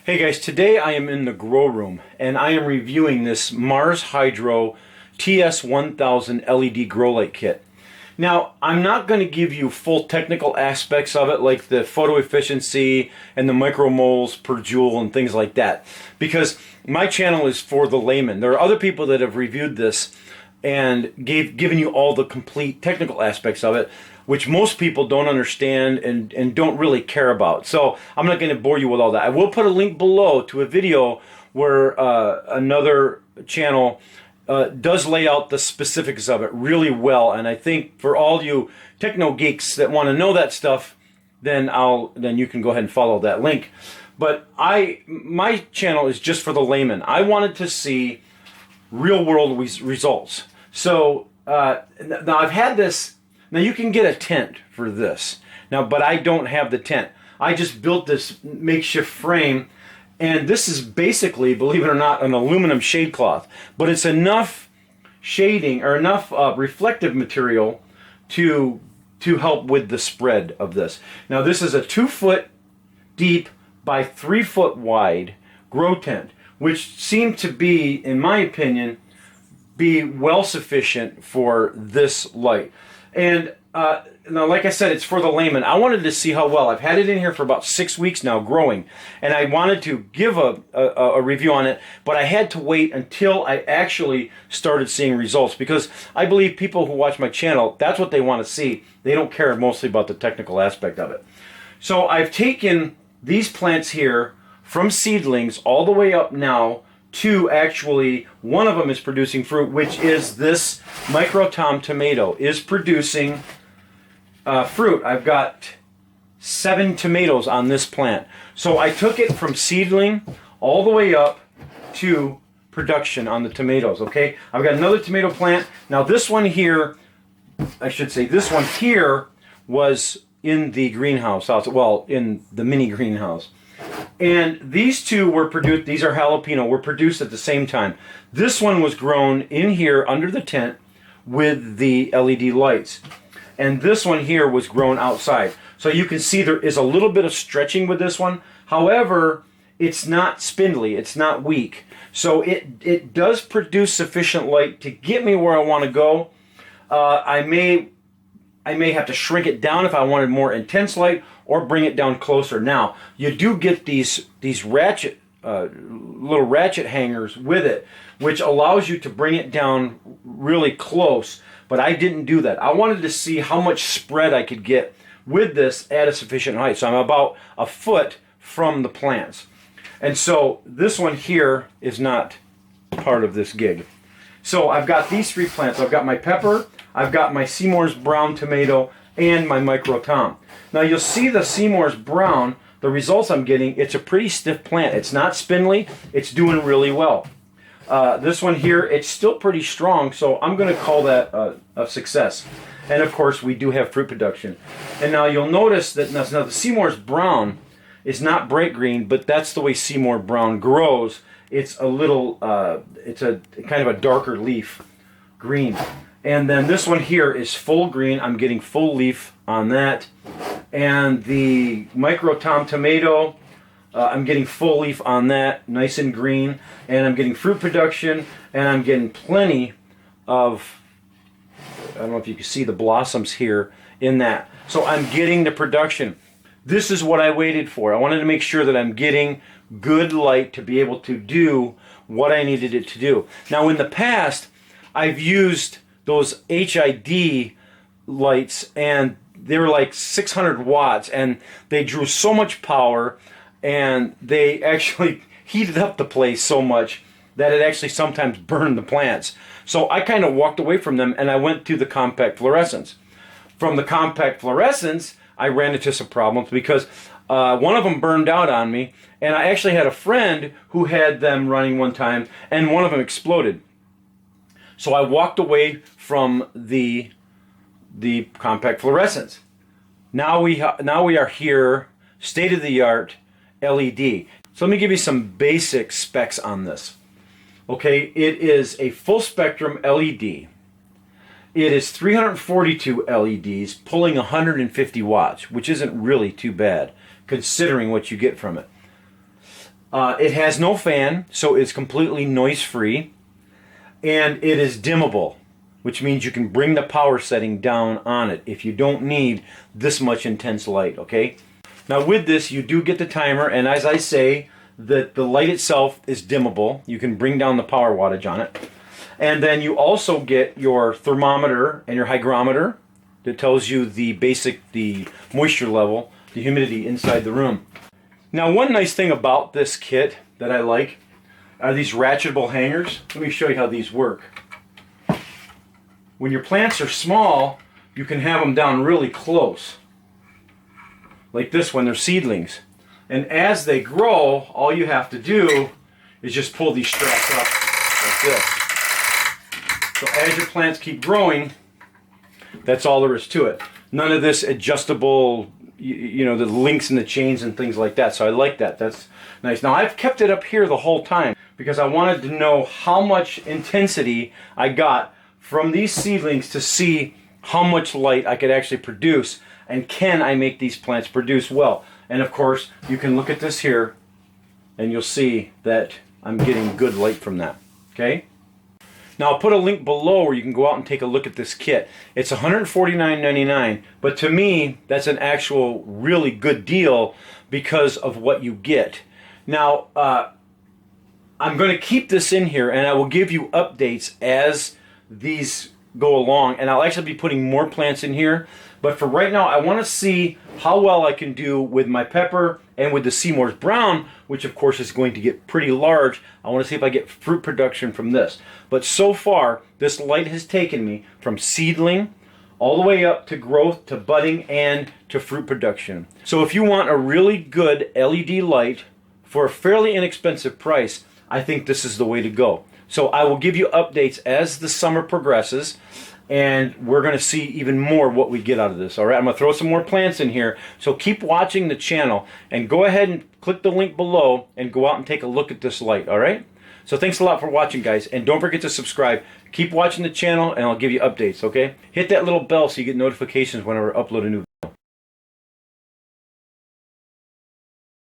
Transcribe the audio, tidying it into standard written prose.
Hey guys, today I am in the grow room and I am reviewing this Mars Hydro TS1000 LED grow light kit. Now, I'm not going to give you full technical aspects of it like the photo efficiency and the micromoles per joule and things like that, because my channel is for the layman. There are other people that have reviewed this and given you all the complete technical aspects of it, which most people don't understand and don't really care about. So I'm not going to bore you with all that. I will put a link below to a video where another channel does lay out the specifics of it really well. And I think for all you techno geeks that want to know that stuff, then you can go ahead and follow that link. But my channel is just for the layman. I wanted to see real world results. So now I've had this. Now you can get a tent for this. Now, but I don't have the tent. I just built this makeshift frame, and this is basically, believe it or not, an aluminum shade cloth. But it's enough shading or enough reflective material to help with the spread of this. Now this is a 2-foot deep by 3-foot wide grow tent, which seemed to be, in my opinion, be well sufficient for this light. And now, like I said, it's for the layman. I wanted to see how well. I've had it in here for about 6 weeks now growing, and I wanted to give a review on it, but I had to wait until I actually started seeing results, because I believe people who watch my channel, that's what they want to see. They don't care mostly about the technical aspect of it. So I've taken these plants here from seedlings all the way up now to actually, one of them is producing fruit, which is this Micro Tom tomato is producing fruit. I've got 7 tomatoes on this plant. So I took it from seedling all the way up to production on the tomatoes, okay? I've got another tomato plant. Now this one here, I should say, this one here was in the greenhouse, well, in the mini greenhouse. And these two were produced, these are jalapeno, were produced at the same time. This one was grown in here under the tent with the LED lights. And this one here was grown outside. So you can see there is a little bit of stretching with this one. However, it's not spindly, it's not weak. So it does produce sufficient light to get me where I want to go. I may have to shrink it down if I wanted more intense light, or bring it down closer. Now, you do get these ratchet, little ratchet hangers with it, which allows you to bring it down really close, but I didn't do that. I wanted to see how much spread I could get with this at a sufficient height. So I'm about a foot from the plants. And so this one here is not part of this gig. So I've got these 3 plants. I've got my pepper, I've got my Seymour's brown tomato, and my Micro Tom. Now you'll see the Seymour's brown, the results I'm getting, it's a pretty stiff plant. It's not spindly, it's doing really well. This one here, it's still pretty strong, so I'm going to call that a success. And of course we do have fruit production. And now you'll notice that now the Seymour's brown is not bright green, but that's the way Seymour brown grows. It's a little, it's a kind of a darker leaf green. And then this one here is full green. I'm getting full leaf on that. And the Micro Tom tomato, I'm getting full leaf on that, nice and green. And I'm getting fruit production, and I'm getting plenty of, I don't know if you can see the blossoms here in that. So I'm getting the production. This is what I waited for. I wanted to make sure that I'm getting good light to be able to do what I needed it to do. Now in the past, I've used those HID lights, and they were like 600 watts, and they drew so much power, and they actually heated up the place so much that it actually sometimes burned the plants. So I kind of walked away from them, and I went to the compact fluorescents. From the compact fluorescents, I ran into some problems because one of them burned out on me, and I actually had a friend who had them running one time, and one of them exploded. So I walked away from the compact fluorescents. Now we are here, state-of-the-art LED. So let me give you some basic specs on this. Okay, it is a full spectrum LED. It is 342 LEDs pulling 150 watts, which isn't really too bad considering what you get from it. It has no fan, so it's completely noise free, and it is dimmable, which means you can bring the power setting down on it if you don't need this much intense light, okay? Now with this, you do get the timer, and as I say, the light itself is dimmable. You can bring down the power wattage on it. And then you also get your thermometer and your hygrometer that tells you the moisture level, the humidity inside the room. Now one nice thing about this kit that I like are these ratchetable hangers. Let me show you how these work. When your plants are small, you can have them down really close, like this when they're seedlings. And as they grow, all you have to do is just pull these straps up like this. So as your plants keep growing, that's all there is to it. None of this adjustable, you know, the links and the chains and things like that. So I like that. That's nice. Now I've kept it up here the whole time because I wanted to know how much intensity I got from these seedlings to see how much light I could actually produce, and can I make these plants produce well. And of course, you can look at this here and you'll see that I'm getting good light from that. Okay? Now I'll put a link below where you can go out and take a look at this kit. It's $149.99, but to me, that's an actual really good deal because of what you get. Now, I'm going to keep this in here, and I will give you updates as these go along, and I'll actually be putting more plants in here. But for right now, I want to see how well I can do with my pepper and with the Seymour's Brown, which of course is going to get pretty large. I want to see if I get fruit production from this. But so far, this light has taken me from seedling all the way up to growth, to budding, and to fruit production. So if you want a really good LED light for a fairly inexpensive price, I think this is the way to go. So I will give you updates as the summer progresses, and we're going to see even more what we get out of this. All right, I'm going to throw some more plants in here, so keep watching the channel, and go ahead and click the link below and go out and take a look at this light, all right? So thanks a lot for watching, guys, and don't forget to subscribe. Keep watching the channel, and I'll give you updates, okay? Hit that little bell so you get notifications whenever I upload a new video.